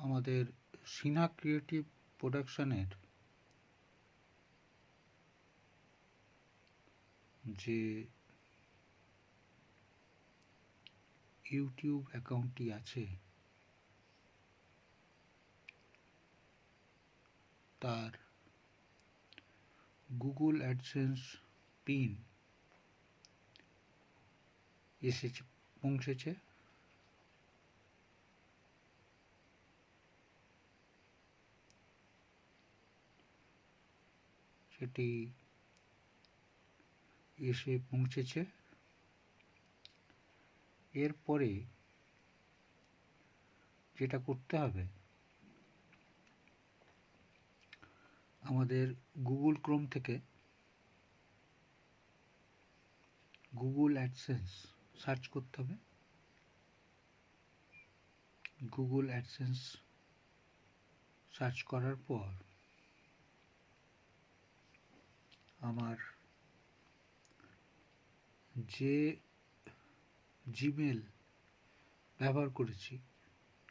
আমাদের সিনহা ক্রিয়েটিভ প্রোডাকশনের যে ইউটিউব অ্যাকাউন্টটি আছে তার গুগল অ্যাডসেন্স পিন পৌঁছেছে। সেটি এসে পৌঁছেছে। এরপরে যেটা করতে হবে, আমাদের গুগল ক্রোম থেকে গুগল অ্যাডসেন্স সার্চ করতে হবে। গুগল অ্যাডসেন্স সার্চ করার পর আমার যে জিমেল ব্যবহার করেছি,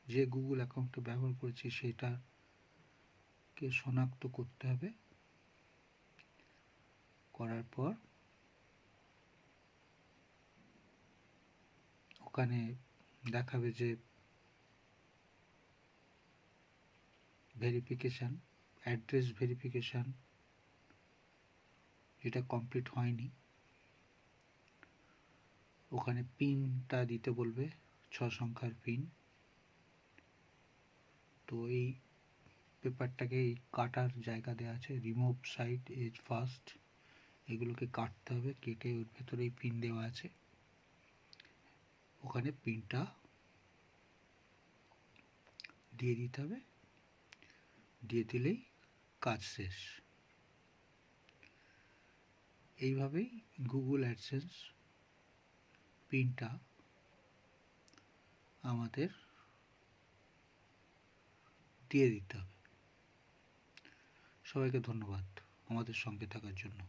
যে গুগল অ্যাকাউন্টটা ব্যবহার করেছি সেটাকে শনাক্ত করতে হবে। করার পর ওখানে দেখাবে যে ভেরিফিকেশন, অ্যাড্রেস ভেরিফিকেশন যেটা কমপ্লিট হয়নি, ওখানে পিনটা দিতে বলবে, 6 সংখ্যার পিন। তো এই পেপারটাকে এই কাটার জায়গা দেওয়া আছে, রিমুভ সাইট এজ ফার্স্ট, এগুলোকে কাটতে হবে। কেটে ওর ভেতরেই পিন দেওয়া আছে, ওখানে পিনটা দিয়ে দিতে হবে। দিয়ে দিলেই কাজ শেষ। এইভাবেই গুগল অ্যাডসেন্স পিনটা আমাদের দিয়ে দিতে হবে। সবাইকে ধন্যবাদ আমাদের সঙ্গে থাকার জন্য।